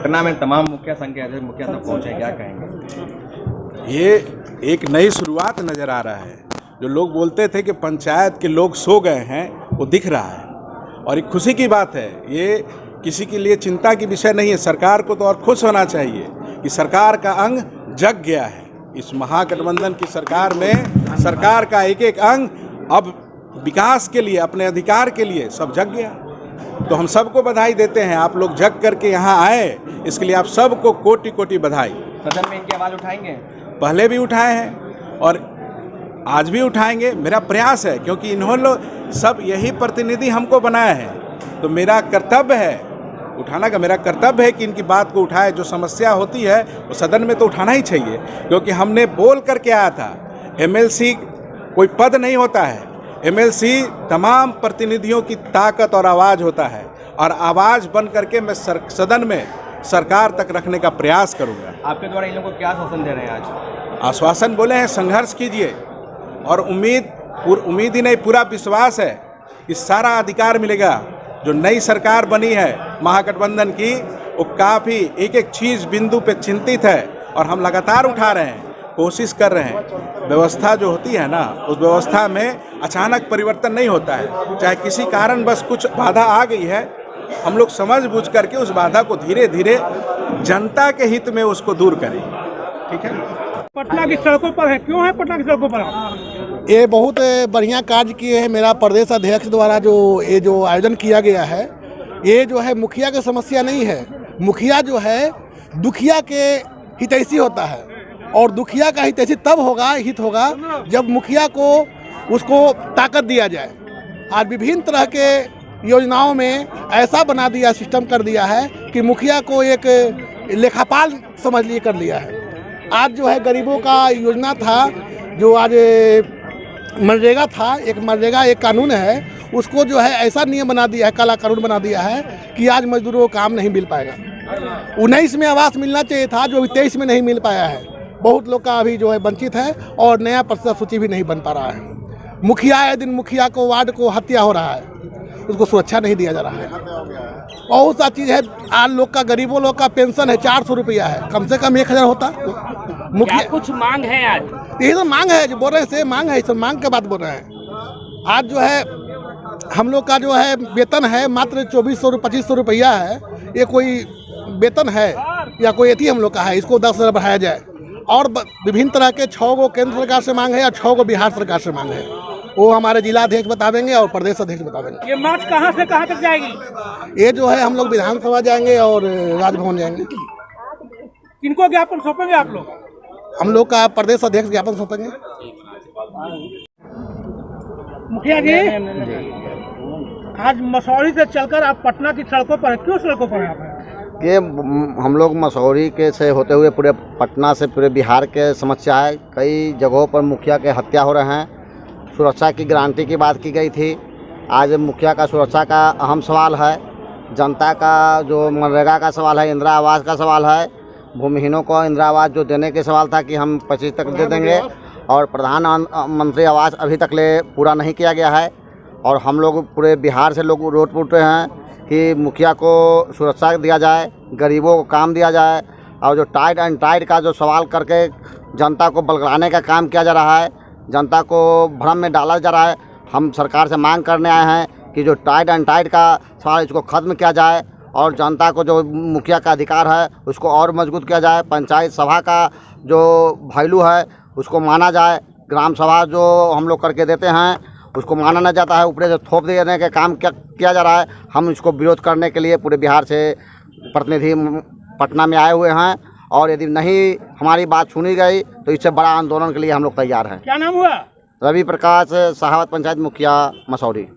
पटना में तमाम मुखिया संघ के अध्यक्ष मुखिया तक पहुंचे, क्या कहेंगे? ये एक नई शुरुआत नज़र आ रहा है। जो लोग बोलते थे कि पंचायत के लोग सो गए हैं, वो दिख रहा है और एक खुशी की बात है। ये किसी के लिए चिंता की विषय नहीं है। सरकार को तो और खुश होना चाहिए कि सरकार का अंग जग गया है। इस महागठबंधन की सरकार में सरकार का एक एक अंग अब विकास के लिए, अपने अधिकार के लिए सब जग गया। तो हम सबको बधाई देते हैं। आप लोग जग करके यहाँ आए, इसके लिए आप सबको कोटि कोटि बधाई। सदन में इनकी आवाज़ उठाएंगे? पहले भी उठाए हैं और आज भी उठाएंगे। मेरा प्रयास है, क्योंकि इन्होंने लोग सब यही प्रतिनिधि हमको बनाया है, तो मेरा कर्तव्य है उठाना का। मेरा कर्तव्य है कि इनकी बात को उठाए। जो समस्या होती है वो सदन में तो उठाना ही चाहिए, क्योंकि हमने बोल करके आया था। एमएलसी कोई पद नहीं होता है, एमएलसी तमाम प्रतिनिधियों की ताकत और आवाज़ होता है, और आवाज़ बन करके मैं सदन में सरकार तक रखने का प्रयास करूँगा। आपके द्वारा इन लोगों को क्या आश्वासन दे रहे हैं आज? आश्वासन बोले हैं संघर्ष कीजिए, और उम्मीद ही नहीं, पूरा विश्वास है कि सारा अधिकार मिलेगा। जो नई सरकार बनी है महागठबंधन की, वो काफ़ी एक एक चीज़ बिंदु पे चिंतित है, और हम लगातार उठा रहे हैं, कोशिश कर रहे हैं। व्यवस्था जो होती है ना, उस व्यवस्था में अचानक परिवर्तन नहीं होता है। चाहे किसी कारण बस कुछ बाधा आ गई है, हम लोग समझ बूझ करके उस बाधा को धीरे धीरे जनता के हित में उसको दूर करें। ठीक है। पटना की सड़कों पर है, क्यों है पटना की सड़कों पर? ये बहुत बढ़िया कार्य किए हैं मेरा प्रदेश अध्यक्ष द्वारा। जो आयोजन किया गया है, ये जो है मुखिया की समस्या नहीं है। मुखिया जो है दुखिया के हितैषी होता है, और दुखिया का हितैषी तब हित होगा जब मुखिया को उसको ताकत दिया जाए। आज विभिन्न तरह के योजनाओं में ऐसा बना दिया, सिस्टम कर दिया है कि मुखिया को एक लेखापाल समझ लिए कर लिया है। आज जो है गरीबों का योजना था, जो आज मनरेगा था, एक मनरेगा एक कानून है, उसको जो है ऐसा नियम बना दिया है, काला कानून बना दिया है कि आज मजदूरों को काम नहीं मिल पाएगा। 19 में आवास मिलना चाहिए था, जो 23 में नहीं मिल पाया है। बहुत लोग का अभी जो है वंचित है, और नया प्रतिशत सूची भी नहीं बन पा रहा है। मुखिया आए दिन मुखिया को वार्ड को हत्या हो रहा है, उसको सुरक्षा नहीं दिया जा रहा है। बहुत सा चीज़ है। आज लोग का, गरीबों लोग का पेंशन है 400 रुपया है, कम से कम 1000 होता। मुखिया कुछ मांग है आज? यही तो मांग है जो बोल रहे हैं, मांग है, सब मांग के बात बोल रहे हैं। आज जो है हम लोग का जो है वेतन है मात्र 2400-2500 रुपया है। ये कोई वेतन है या कोई एथी हम लोग का है? इसको 10,000 बढ़ाया जाए। और विभिन्न तरह के 6 गो केंद्र सरकार से मांग है और 6 गो बिहार सरकार से मांग है। वो हमारे जिला अध्यक्ष बता देंगे और प्रदेश अध्यक्ष बता देंगे। ये मार्च कहाँ से कहाँ तक जाएगी? ये जो है हम लोग विधानसभा जाएंगे और राजभवन जाएंगे। किनको ज्ञापन सौंपेंगे आप लोग? हम लोग का प्रदेश अध्यक्ष ज्ञापन सौंपेंगे। मुखिया जी, आज मसौरी से चलकर आप पटना की सड़कों पर, क्यों सड़कों पर आप हैं? ये हम लोग मसौरी के से होते हुए पूरे पटना से पूरे बिहार के समस्या है। कई जगहों पर मुखिया के हत्या हो रहे हैं। सुरक्षा की गारंटी की बात की गई थी। आज मुखिया का सुरक्षा का अहम सवाल है। जनता का जो मनरेगा का सवाल है, इंदिरा आवास का सवाल है, भूमिहीनों को इंदिरा आवास जो देने के सवाल था कि हम 25 तक दे देंगे, और प्रधानमंत्री आवास अभी तक ले पूरा नहीं किया गया है। और हम लोग पूरे बिहार से लोग रोड पर उठे हैं कि मुखिया को सुरक्षा दिया जाए, गरीबों को काम दिया जाए, और जो टाइट एंड टाइट का जो सवाल करके जनता को बलगलाने का काम किया जा रहा है, जनता को भ्रम में डाला जा रहा है। हम सरकार से मांग करने आए हैं कि जो टाइट एंड टाइट का सवाल, इसको ख़त्म किया जाए, और जनता को जो मुखिया का अधिकार है उसको और मजबूत किया जाए। पंचायत सभा का जो वैल्यू है उसको माना जाए। ग्राम सभा जो हम लोग करके देते हैं उसको माना नहीं जाता है, ऊपर से थोप देने का काम किया जा रहा है। हम इसको विरोध करने के लिए पूरे बिहार से प्रतिनिधि पटना में आए हुए हैं, और यदि नहीं हमारी बात सुनी गई तो इससे बड़ा आंदोलन के लिए हम लोग तैयार हैं। क्या नाम हुआ? रवि प्रकाश, सहावत पंचायत मुखिया, मसौरी।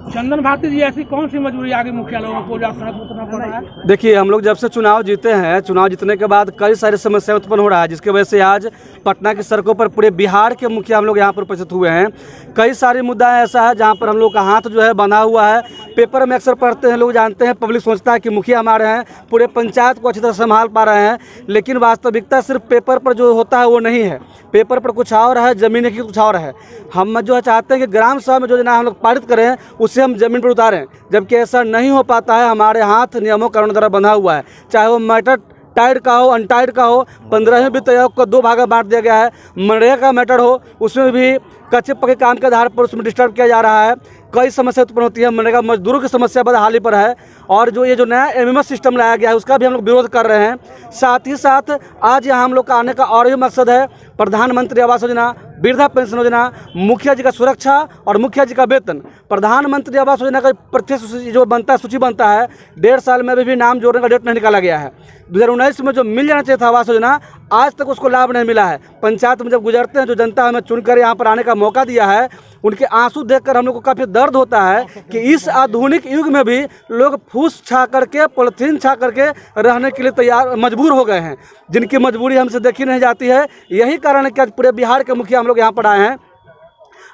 चंदन भारती जी, ऐसी कौन सी मजबूरी आगे मुखिया लोगों को जब सड़क उतरना पड़ रहा है? देखिए, हम लोग जब से चुनाव जीते हैं, चुनाव जीतने के बाद कई सारी समस्याएं उत्पन्न हो रहा है, जिसकी वजह से आज पटना की सड़कों पर पूरे बिहार के मुखिया हम लोग यहाँ पर उपस्थित हुए हैं। कई सारे मुद्दा ऐसा है जहाँ पर हम लोग का हाथ जो है बंधा हुआ है। पेपर में अक्सर पढ़ते हैं, लोग जानते हैं, पब्लिक सोचता है कि मुखिया हमारे हैं, पूरे पंचायत को अच्छी तरह संभाल पा रहे हैं, लेकिन वास्तविकता सिर्फ पेपर पर जो होता है वो नहीं है। पेपर पर कुछ और है, ज़मीन की कुछ और है। हम जो है चाहते हैं कि ग्राम सभा में जो योजना हम लोग पारित करें, उससे हम ज़मीन पर उतारें, जबकि ऐसा नहीं हो पाता है। हमारे हाथ नियमों कानून द्वारा बंधा हुआ है, चाहे वो मैटर टाइड का हो अनटाइड का हो। 15वें वित्त आयोग को 2 भागा बांट दिया गया है। मनरेगा का मैटर हो, उसमें भी कच्चे पक्के काम के आधार पर उसमें डिस्टर्ब किया जा रहा है। कई समस्या उत्पन्न होती है। मनरेगा मजदूरों की समस्या बदहाली पर है, और जो ये जो नया एमएमएस सिस्टम लाया गया है उसका भी हम लोग विरोध कर रहे हैं। साथ ही साथ आज यहाँ हम लोग का आने का और भी मकसद है, प्रधानमंत्री आवास योजना, वृद्धा पेंशन योजना, मुखिया जी का सुरक्षा और मुखिया जी का वेतन। प्रधानमंत्री आवास योजना का प्रत्यक्ष जो बनता है, सूची बनता है, 1.5 साल में भी नाम जोड़ने का डेट नहीं निकाला गया है। 2019 में जो मिल जाना चाहिए था आवास योजना, आज तक उसको लाभ नहीं मिला है। पंचायत में जब गुजरते हैं, जो जनता हमें चुनकर यहाँ पर आने का मौका दिया है, उनके आंसू देखकर हम लोग को काफ़ी दर्द होता है कि इस आधुनिक युग में भी लोग फूस छा करके, पॉलिथीन छा करके रहने के लिए तैयार मजबूर हो गए हैं, जिनकी मजबूरी हमसे देखी नहीं जाती है। यही कारण है कि आज पूरे बिहार के मुखिया हम लोग यहाँ पर आए हैं।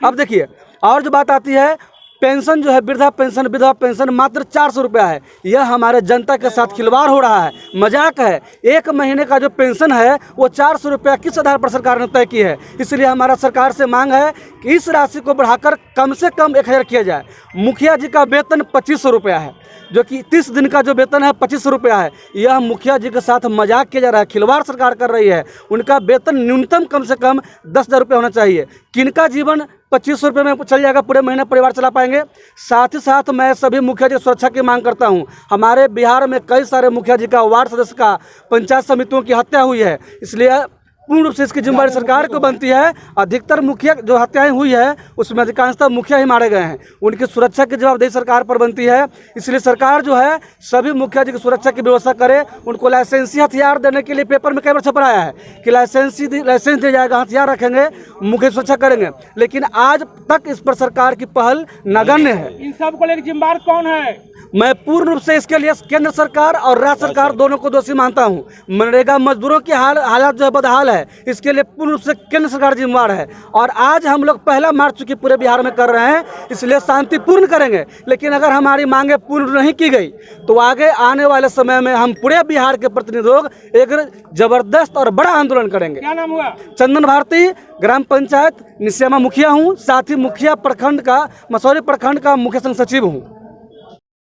अब देखिए, और जो बात आती है, पेंशन जो है, वृद्धा पेंशन, विधवा पेंशन मात्र 400 रुपया है। यह हमारे जनता के साथ खिलवाड़ हो रहा है, मजाक है। 1 महीने का जो पेंशन है वो 400 रुपया किस आधार पर सरकार ने तय की है? इसलिए हमारा सरकार से मांग है कि इस राशि को बढ़ाकर कम से कम 1000 किया जाए। मुखिया जी का वेतन 2500 रुपया है, जो कि 30 दिन का जो वेतन है 2500 रुपया है। यह मुखिया जी के साथ मजाक किया जा रहा है, खिलवाड़ सरकार कर रही है। उनका वेतन न्यूनतम कम से कम 10,000 रुपये होना चाहिए। किनका जीवन 2500 रुपये में चल जाएगा, पूरे महीने परिवार चला पाएंगे? साथ ही साथ मैं सभी मुखिया जी की सुरक्षा की मांग करता हूं। हमारे बिहार में कई सारे मुखिया जी का, वार्ड सदस्य का, पंचायत समितियों की हत्या हुई है, इसलिए पूर्ण रूप से इसकी जिम्मेदारी सरकार को बनती है। अधिकतर मुखिया जो हत्याएं हुई है उसमें अधिकांशतः मुखिया ही मारे गए हैं, उनकी सुरक्षा की जवाबदेही सरकार पर बनती है। इसलिए सरकार जो है सभी मुखिया जी की सुरक्षा की व्यवस्था करे। उनको लाइसेंसी हथियार देने के लिए पेपर में कई बार छप रहा है कि लाइसेंस दिया जाएगा, हथियार रखेंगे, मुखिया सुरक्षा करेंगे, लेकिन आज तक इस पर सरकार की पहल नगण्य है। इन सब को लेकर जिम्मेदार कौन है? मैं पूर्ण रूप से इसके लिए केंद्र सरकार और राज्य सरकार दोनों को दोषी मानता हूं। मनरेगा मजदूरों की हालत जो है बदहाल है, इसके लिए पूर्ण रूप से केंद्र सरकार जिम्मेदार है। और आज हम लोग पहला मार्च चूंकि पूरे बिहार में कर रहे हैं, इसलिए शांतिपूर्ण करेंगे। लेकिन अगर हमारी मांगे पूर्ण नहीं की गई तो आगे आने वाले समय में हम पूरे बिहार के प्रतिनिधि लोग एक जबरदस्त और बड़ा आंदोलन करेंगे। क्या नाम हुआ? चंदन भारती, ग्राम पंचायत निश्यामा मुखिया हूँ, साथ ही मुखिया प्रखंड का, मसौरी प्रखंड का मुख्य संघ सचिव हूँ।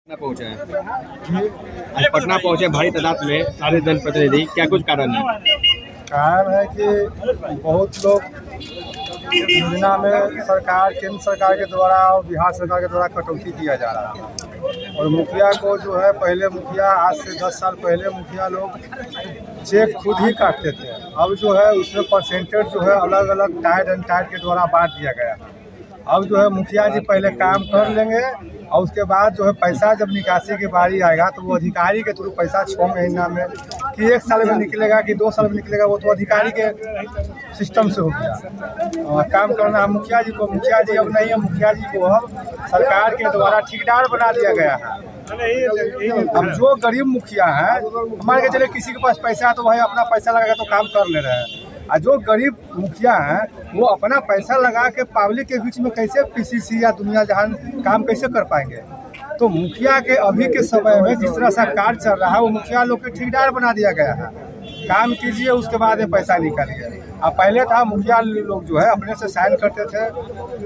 पहुंचे हैं, आज पटना पहुंचे भारी तादाद में सारे जनप्रतिनिधि, क्या कुछ कारण है? कारण है कि बहुत लोग योजना में सरकार, केंद्र सरकार के द्वारा और बिहार सरकार के द्वारा कटौती किया जा रहा है। और मुखिया को जो है, पहले मुखिया, आज से 10 साल पहले मुखिया लोग चेक खुद ही काटते थे। अब जो है उसमें परसेंटेज जो है अलग अलग टाइड एंड टाइड के द्वारा बांट दिया गया है। अब जो है मुखिया जी पहले काम कर लेंगे और उसके बाद जो है पैसा जब निकासी की बारी आएगा तो वो अधिकारी के थ्रू पैसा 6 महीना में कि 1 साल में निकलेगा कि 2 साल में निकलेगा, वो तो अधिकारी के सिस्टम से हो गया। और काम करना है मुखिया जी को। मुखिया जी अब नहीं है, मुखिया जी को अब सरकार के द्वारा ठेकेदार बना दिया गया है। अब जो गरीब मुखिया है, मान के चले किसी के पास पैसा है तो भाई अपना पैसा लगाएगा तो काम कर ले रहे हैं। और जो गरीब मुखिया हैं वो अपना पैसा लगा के पब्लिक के बीच में कैसे पीसीसी या दुनिया जहान काम कैसे कर पाएंगे? तो मुखिया के अभी के समय में जिस तरह सा कार्य चल रहा है, वो मुखिया लोग के ठेकेदार बना दिया गया है। काम कीजिए, उसके बाद में पैसा निकालिए। अब पहले था मुखिया लोग जो है अपने से साइन करते थे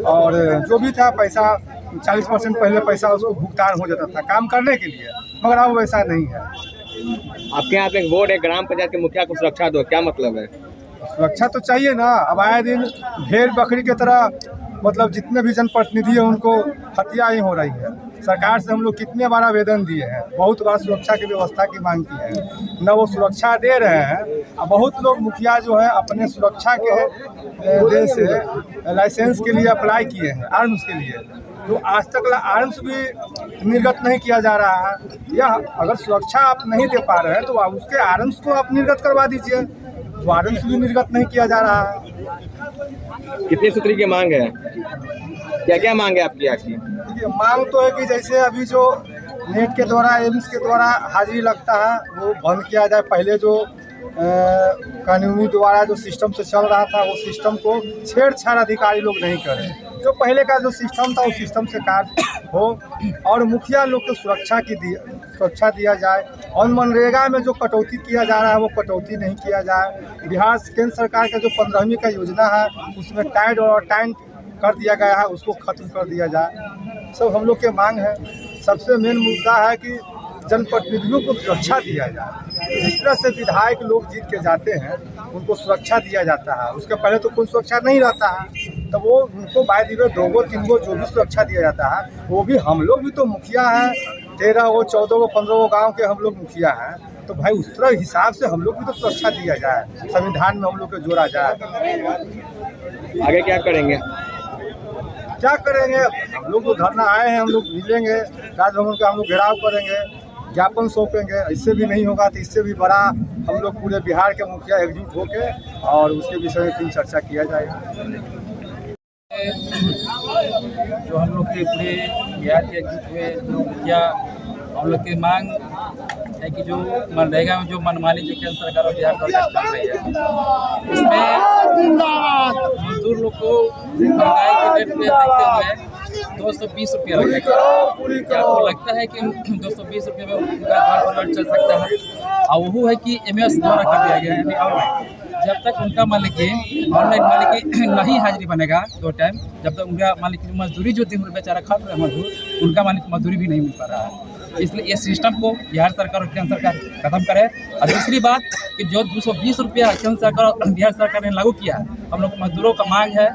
और जो भी था पैसा 40% पहले पैसा उसको भुगतान हो जाता था काम करने के लिए, मगर अब वैसा नहीं है। आपके यहाँ पे एक बोर्ड है, ग्राम पंचायत के मुखिया को सुरक्षा दो, क्या मतलब है? सुरक्षा तो चाहिए ना। अब आए दिन भेड़ बकरी की तरह मतलब जितने भी जनप्रतिनिधि हैं उनको हत्या ही हो रही है। सरकार से हम लोग कितने बार आवेदन दिए हैं, बहुत बार सुरक्षा की व्यवस्था की मांग की है, न वो सुरक्षा दे रहे हैं। अब बहुत लोग मुखिया जो है अपने सुरक्षा के देश से लाइसेंस के लिए अप्लाई किए हैं, आर्म्स के लिए, तो आज तक आर्म्स भी निर्गत नहीं किया जा रहा है। या अगर सुरक्षा आप नहीं दे पा रहे हैं तो आप उसके आर्म्स को आप निर्गत करवा दीजिए। तो आर्म्स भी निर्गत नहीं किया जा रहा है। कितनी सूत्री की मांग है, क्या क्या मांग है आपकी? देखिए, मांग तो है कि जैसे अभी जो नेट के द्वारा, एम्स के द्वारा हाजिरी लगता है वो बंद किया जाए। पहले जो कानूनी द्वारा जो सिस्टम से चल रहा था वो सिस्टम को छेड़छाड़ अधिकारी लोग नहीं करें। जो पहले का जो सिस्टम था उस सिस्टम से कार्य हो और मुखिया लोग को सुरक्षा दिया जाए। और मनरेगा में जो कटौती किया जा रहा है वो कटौती नहीं किया जाए। बिहार केंद्र सरकार का जो 15वीं का योजना है उसमें टाइड और टाइम कर दिया गया है, उसको खत्म कर दिया जाए। सब हम लोग के मांग है। सबसे मेन मुद्दा है कि जनप्रतिनिधियों को सुरक्षा दिया जाए। जिस तरह से विधायक लोग जीत के जाते हैं उनको सुरक्षा दिया जाता है, उसके पहले तो कोई सुरक्षा नहीं रहता है, तो वो उनको बाय दिवे 2 गो 3 गो जो भी सुरक्षा दिया जाता है, वो भी हम लोग भी तो मुखिया हैं, 13 गो 14 गो 15 गो गाँव के हम लोग मुखिया हैं, तो भाई उस तरह हिसाब से हम लोग भी तो सुरक्षा दिया जाए, संविधान में हम लोग को जोड़ा जाए। आगे क्या करेंगे? क्या करेंगे, हम लोग तो धरना आए हैं, हम लोग मिलेंगे राजभवन का, हम लोग घेराव करेंगे, ज्ञापन सौंपेंगे। इससे भी नहीं होगा तो इससे भी बड़ा हम लोग पूरे बिहार के मुखिया एकजुट होके और उसके विषय में फिर चर्चा किया जाएगा। जो हम लोग के पूरे बिहार के एकजुट हुए जो मुखिया, हम लोग की मांग है कि जो मनरेगा में जो मनमानी जो केंद्र सरकार और बिहार सरकार चल रही है, उसमें मजदूर लोग को महंगाई के रेट पे देखते हुए 220 रुपया लगेगा। क्या आपको लगता है कि 220 रुपये में उनका घर परिवार चल सकता है? और वो है कि MS द्वारा कर दिया गया है, यानी ऑनलाइन। जब तक उनका मालिक ऑनलाइन मालिक नहीं हाजिरी बनेगा 2 टाइम, जब तक उनका मालिक की मजदूरी जो दिन भर बेचारा खा रहा है मजदूर, उनका मालिक मजदूरी भी नहीं मिल पा रहा है। इसलिए ये सिस्टम को बिहार सरकार और केंद्र सरकार खत्म करे। और दूसरी बात कि जो 220 रुपया केंद्र सरकार और बिहार सरकार ने लागू किया, हम लोग मजदूरों का मांग है,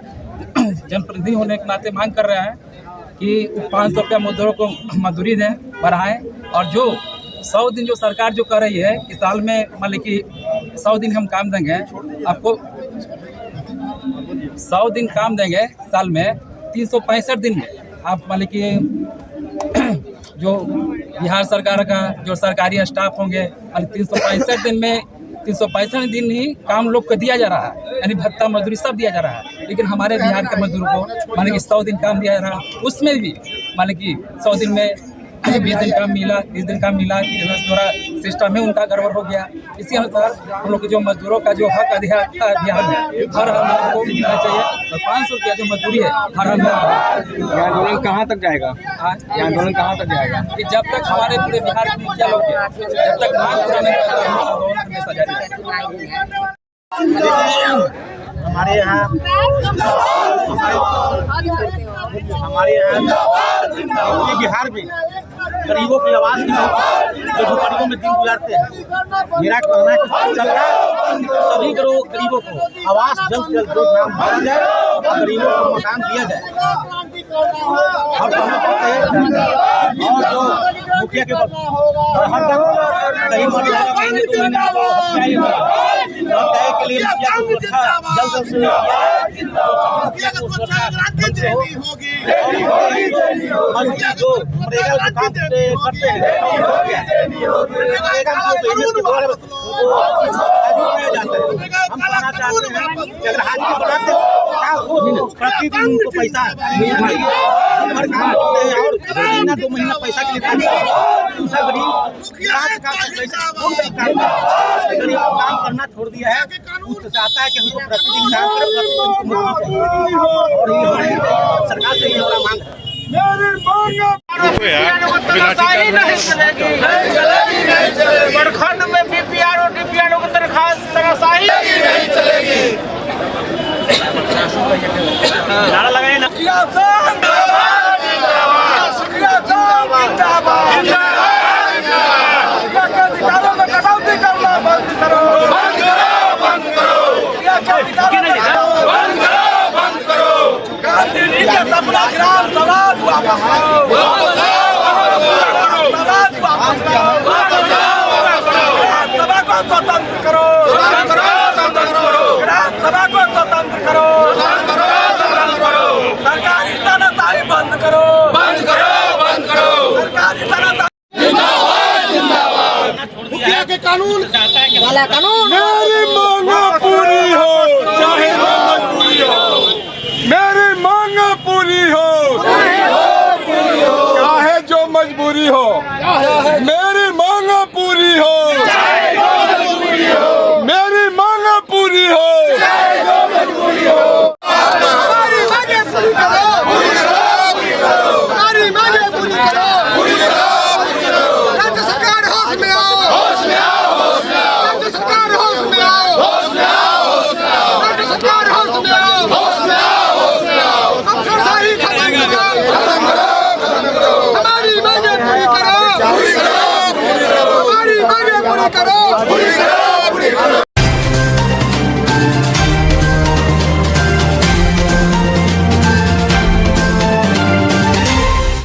जनप्रतिनिधि होने के नाते मांग कर रहे हैं कि 500 रुपया मजदूरों को मजदूरी दें, बढ़ाएं। और जो 100 दिन जो सरकार जो कर रही है कि साल में मतलब कि 100 दिन हम काम देंगे, आपको 100 दिन काम देंगे साल में, 365 दिन में आप मतलब कि जो बिहार सरकार का जो सरकारी स्टाफ होंगे 365 दिन में 365 दिन ही काम लोग को दिया जा रहा है, यानी भत्ता मजदूरी सब दिया जा रहा है। लेकिन हमारे बिहार के मजदूरों को मान कि 100 दिन काम दिया जा रहा है, उसमें भी मान कि 100 दिन में 20 दिन काम मिला, 30 दिन काम मिला कि द्वारा सिस्टम में उनका गड़बड़ हो गया। इसी अनुसार हम लोग के जो मजदूरों का जो हक अधिकार बिहार में हर हम को मिलना चाहिए। और 500 रुपया जो मजदूरी है हर हम। ये आंदोलन कहाँ तक जाएगा? ये आंदोलन कहाँ तक जाएगा? कि जब तक हमारे पूरे बिहार के मुखिया लोग जब तक मांग पूरा नहीं करता आंदोलन हमेशा जारी रहेगा। हमारे यहाँ बिहार में गरीबों की आवाज़ की जो झोपड़ियों में दिन गुजारते हैं, मेरा कहना है कि चल रहा है सभी गरीबों को आवास जल्द से जल्द जो नाम भरा जाए और गरीबों को मकान दिया जाए। और जो मुखिया के के लिए मुखिया को सुरक्षा जल्द से जो करते हैं हम कहना चाहते हैं कि अगर हाजिरी बढ़ाते प्रतिदिन उनको पैसा और 2 महीना पैसा के लिए दूसरा गरीब काम करना छोड़ दिया है। उससे चाहता है कि हमको प्रतिदिन काम करें, और सरकार से ये हमारा मांग है। प्रखंड में बीपीआर और डीपीआर की तनख्वाही नहीं चलेगी। नारा लगाए ना, अधिकारों में कटौती करना बंद करो, बंद करो, बंद करो, बंद करो। गांधी जी का सपना ग्राम स्वराज वापस आओ, वापस आओ, स्वराज वापस आओ, ग्राम सभा को स्वतंत्र करो, ग्राम सभा को स्वतंत्र करो, सरकारी तानाशाही बंद करो, बंद करो, सरकारी तानाशाही। मुखिया के कानून वाला कानून मेरी मांग पूरी हो, चाहे मजबूरी हो, मेरी मांग पूरी हो, चाहे जो मजबूरी हो, मेरी मांग पूरी हो, चाहे जो मजबूरी हो। करो।